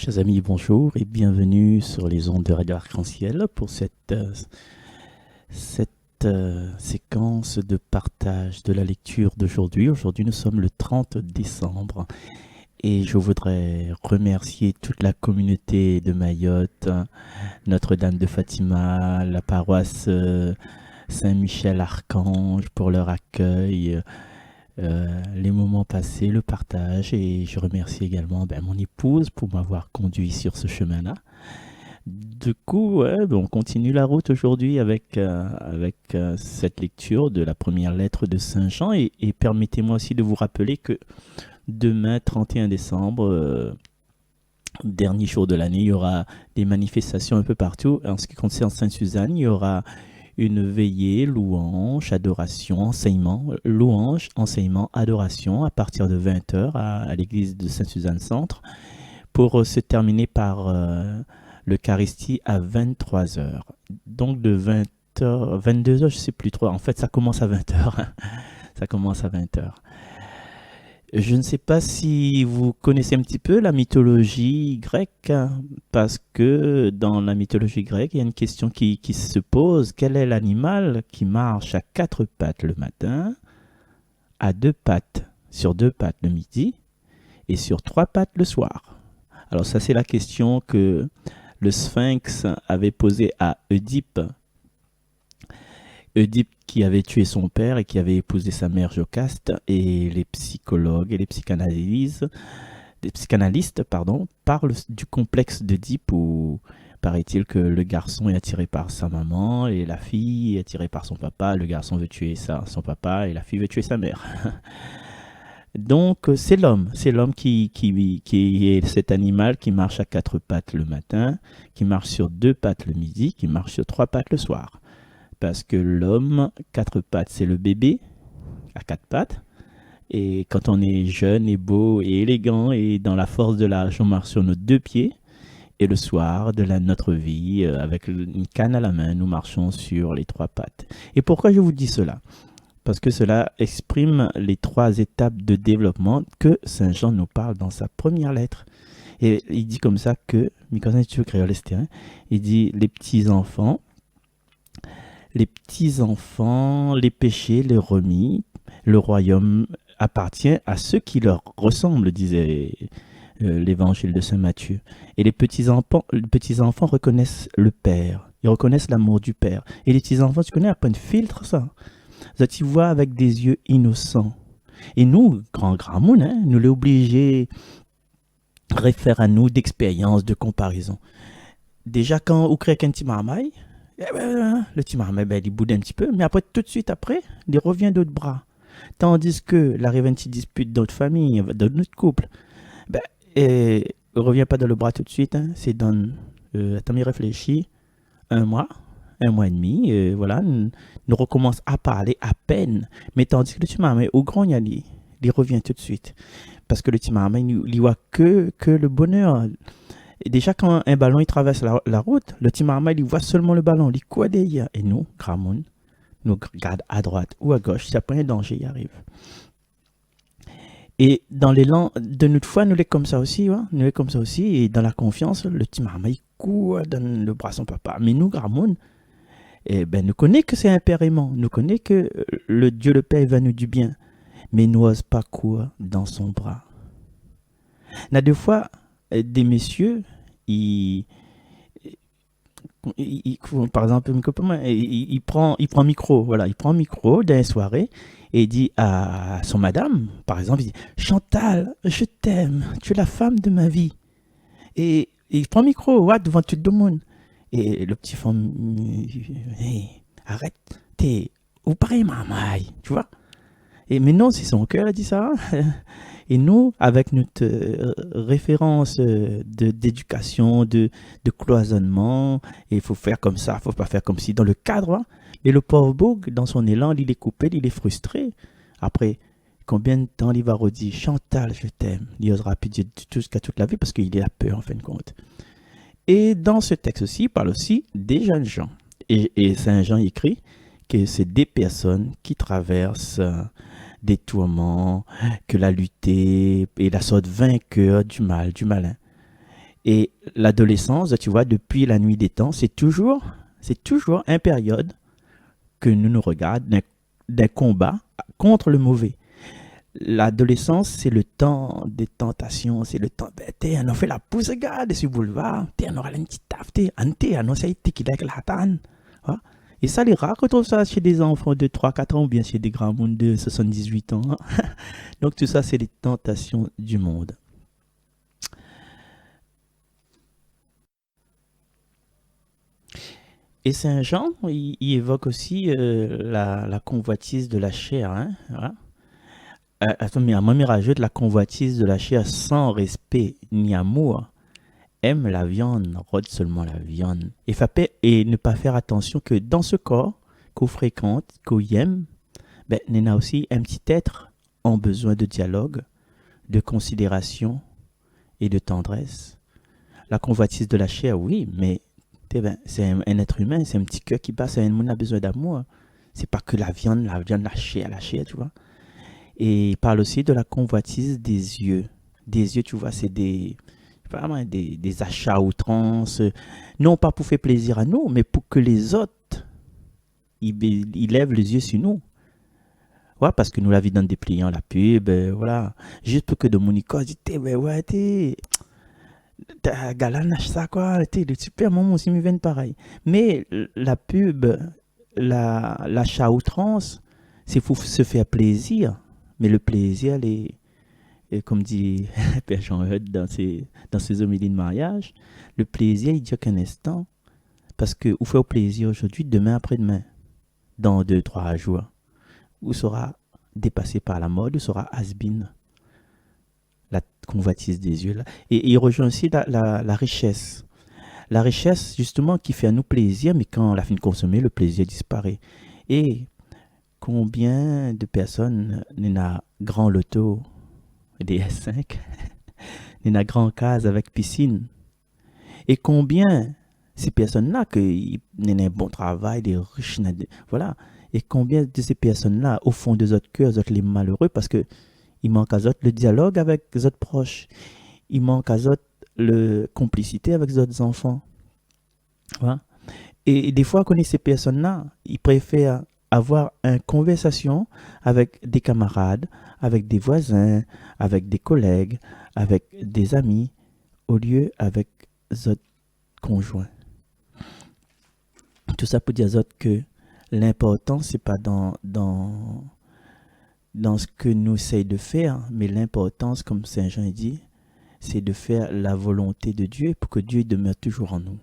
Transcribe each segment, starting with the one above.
Chers amis, bonjour et bienvenue sur les ondes de Radio Arc-en-Ciel pour cette séquence de partage de la lecture d'aujourd'hui. Aujourd'hui, nous sommes le 30 décembre et je voudrais remercier toute la communauté de Mayotte, Notre-Dame de Fatima, la paroisse Saint-Michel-Archange pour leur accueil, les moments passés, le partage, et je remercie également mon épouse pour m'avoir conduit sur ce chemin-là. Du coup, ouais, on continue la route aujourd'hui avec cette lecture de la première lettre de Saint Jean, et permettez-moi aussi de vous rappeler que demain, 31 décembre, dernier jour de l'année, il y aura des manifestations un peu partout. En ce qui concerne Sainte-Suzanne, il y aura une veillée, louange, adoration, enseignement, louange, enseignement, adoration à partir de 20 h à l'église de Sainte-Suzanne-Centre pour se terminer par l'Eucharistie à 23 h. Donc de 20 h, 22 h, je ne sais plus trop. En fait, ça commence à 20 h. Ça commence à 20 h. Je ne sais pas si vous connaissez un petit peu la mythologie grecque, parce que dans la mythologie grecque, il y a une question qui se pose. Quel est l'animal qui marche à quatre pattes le matin, à sur deux pattes le midi et sur trois pattes le soir? Alors ça, c'est la question que le Sphinx avait posée à Oedipe. Oedipe qui avait tué son père et qui avait épousé sa mère Jocaste, et les psychologues et les psychanalystes parlent du complexe d'Oedipe où paraît-il que le garçon est attiré par sa maman et la fille est attirée par son papa. Le garçon veut tuer son papa et la fille veut tuer sa mère. Donc c'est l'homme qui est cet animal qui marche à quatre pattes le matin, qui marche sur deux pattes le midi, qui marche sur trois pattes le soir. Parce que l'homme, quatre pattes, c'est le bébé à quatre pattes. Et quand on est jeune et beau et élégant et dans la force de l'âge, on marche sur nos deux pieds. Et le soir de notre vie, avec une canne à la main, nous marchons sur les trois pattes. Et pourquoi je vous dis cela? Parce que cela exprime les trois étapes de développement que Saint Jean nous parle dans sa première lettre. Et il dit comme ça que, il dit les petits-enfants, les péchés, les remis, le royaume appartient à ceux qui leur ressemblent, disait l'évangile de Saint Matthieu. Et les petits-enfants reconnaissent le Père, ils reconnaissent l'amour du Père. Et les petits-enfants, tu connais, à point de filtre ça. Ça, tu vois avec des yeux innocents. Et nous, grand moun, nous l'obligés réfère à nous d'expérience, de comparaison. Déjà, quand on crée qu'un petit marmaille, le petit marmaille, il boude un petit peu, mais après, tout de suite après, il revient d'autres bras. Tandis que la une petite dispute d'autres familles, d'autres couples, il ne revient pas dans le bras tout de suite, c'est dans, attends, il réfléchit, un mois et demi, voilà, nous recommence à parler à peine, mais tandis que le petit marmaille, au grand, il revient tout de suite. Parce que le petit marmaille, il voit que le bonheur. Et déjà, quand un ballon il traverse la route, le petit marmaille il voit seulement le ballon, il quoi derrière. Et nous, Gramoun, nous regarde à droite ou à gauche, si après un danger y arrive. Et dans l'élan de notre foi, nous sommes comme ça aussi, nous sommes comme ça aussi. Et dans la confiance, le petit marmaille court dans le bras de son papa. Mais nous, Gramoun, nous connaissons que c'est un père aimant, nous connaissons que le Dieu le Père va nous du bien, mais nous n'ose pas courir dans son bras. Il y a deux fois, des messieurs, par exemple, il prend micro, voilà, il prend micro dans une soirée et il dit à son madame, par exemple, il dit Chantal, je t'aime, tu es la femme de ma vie. Et il prend micro, devant tout le monde. Et le petit femme, hey, arrête, ou pareil, maman, tu vois. Mais non, c'est son cœur qui dit ça. Et nous, avec notre référence d'éducation, de cloisonnement, il faut faire comme ça, il ne faut pas faire comme si, dans le cadre. Et le pauvre Boug, dans son élan, il est coupé, il est frustré. Après, combien de temps il va redire Chantal, je t'aime. Il n'osera plus dire jusqu'à toute la vie parce qu'il a peur en fin de compte. Et dans ce texte aussi, il parle aussi des jeunes gens. Et Saint Jean écrit que c'est des personnes qui traversent des tourments, que la lutte et la sorte vainqueur du mal, du malin. Et l'adolescence, tu vois, depuis la nuit des temps, c'est toujours une période que nous regardons d'un combat contre le mauvais. L'adolescence, c'est le temps des tentations, c'est le temps, ben, on a fait la pousse, regarde, sur le boulevard, on aura une petite taf, on a essayé de quitter la tanne. Et ça, les rares retrouve ça chez des enfants de 3 4 ans ou bien chez des grands mondes de 78 ans. Donc tout ça, c'est les tentations du monde. Et Saint Jean, il évoque aussi la convoitise de la chair. Hein, voilà. Attends, mais à moi, il rajoute la convoitise de la chair sans respect ni amour. Aime la viande, rôde seulement la viande. Et ne pas faire attention que dans ce corps qu'on fréquente, qu'on aime, ben, il y a aussi un petit être en besoin de dialogue, de considération et de tendresse. La convoitise de la chair, oui, mais ben, c'est un être humain, c'est un petit cœur qui bat, c'est un monde qui a besoin d'amour. C'est pas que la viande, la chair, tu vois. Et il parle aussi de la convoitise des yeux. Des yeux, tu vois, c'est vraiment des achats à outrance. Non pas pour faire plaisir à nous, mais pour que les autres, ils lèvent les yeux sur nous. Ouais, parce que nous la vie dans des pliants, la pub, voilà. Juste pour que de mon icône dise, ouais, t'as galanache ça, quoi. Le super moment aussi me viennent pareil. Mais la pub, l'achat à outrance, c'est pour se faire plaisir. Mais le plaisir, et comme dit Père Jean-Eudes dans ses homélies de mariage, le plaisir, il dure qu'un instant. Parce que vous faites plaisir aujourd'hui, demain après-demain, dans 2 3 jours, vous sera dépassé par la mode, vous sera has-been, la convoitise des yeux. Là. Et il rejoint aussi la richesse. La richesse, justement, qui fait à nous plaisir, mais quand on la fin de consommer, le plaisir disparaît. Et combien de personnes n'a grand loto, des S5, n'a grand case avec piscine? Et combien ces personnes-là, qui ont un bon travail, des riches, voilà. Et combien de ces personnes-là, au fond de notre cœur, sont les malheureux parce que il manque à eux le dialogue avec les autres proches. Il manque à eux la complicité avec les autres enfants. Voilà. Et des fois, connaît ces personnes-là, ils préfèrent avoir une conversation avec des camarades, avec des voisins, avec des collègues, avec des amis, au lieu avec les autres conjoints. Tout ça pour dire aux autres que l'important, c'est pas dans ce que nous essayons de faire, mais l'importance, comme Saint Jean dit, c'est de faire la volonté de Dieu pour que Dieu demeure toujours en nous.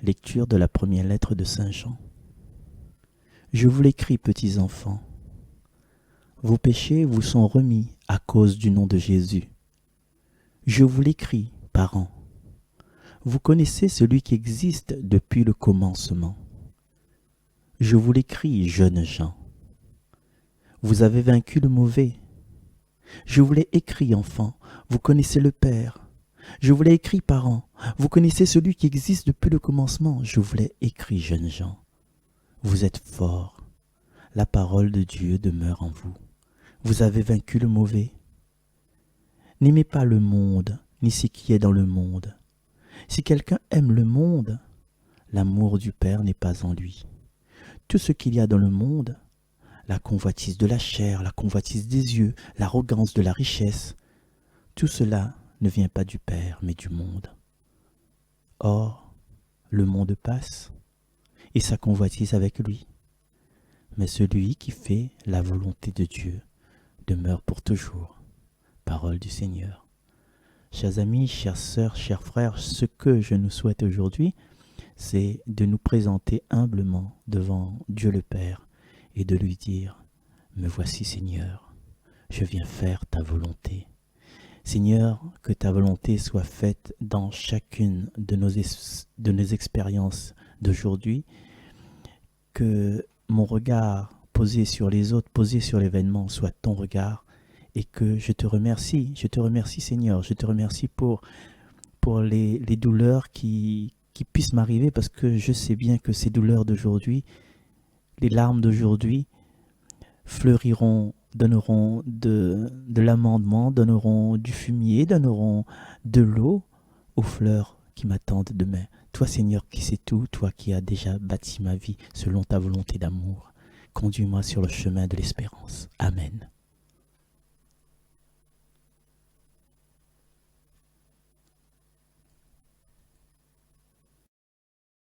Lecture de la première lettre de Saint Jean. Je vous l'écris, petits enfants. Vos péchés vous sont remis à cause du nom de Jésus. Je vous l'écris, parents. Vous connaissez celui qui existe depuis le commencement. Je vous l'écris, jeunes gens. Vous avez vaincu le mauvais. Je vous l'ai écrit, enfants. Vous connaissez le Père. Je vous l'ai écrit, parents. Vous connaissez celui qui existe depuis le commencement. Je vous l'ai écrit, jeunes gens. Vous êtes forts. La parole de Dieu demeure en vous. Vous avez vaincu le mauvais. N'aimez pas le monde, ni ce qui est dans le monde. Si quelqu'un aime le monde, l'amour du Père n'est pas en lui. Tout ce qu'il y a dans le monde, la convoitise de la chair, la convoitise des yeux, l'arrogance de la richesse, tout cela ne vient pas du Père, mais du monde. Or, le monde passe, et sa convoitise avec lui. Mais celui qui fait la volonté de Dieu demeure pour toujours. Parole du Seigneur. Chers amis, chères sœurs, chers frères, ce que je nous souhaite aujourd'hui, c'est de nous présenter humblement devant Dieu le Père et de lui dire « Me voici Seigneur, je viens faire ta volonté ». Seigneur, que ta volonté soit faite dans chacune de nos expériences d'aujourd'hui, que mon regard posé sur les autres, posé sur l'événement, soit ton regard, et que je te remercie Seigneur, je te remercie pour les douleurs qui puissent m'arriver, parce que je sais bien que ces douleurs d'aujourd'hui, les larmes d'aujourd'hui, fleuriront, donneront de l'amendement, donneront du fumier, donneront de l'eau aux fleurs qui m'attendent demain. Toi, Seigneur, qui sais tout, toi qui as déjà bâti ma vie selon ta volonté d'amour, conduis-moi sur le chemin de l'espérance. Amen.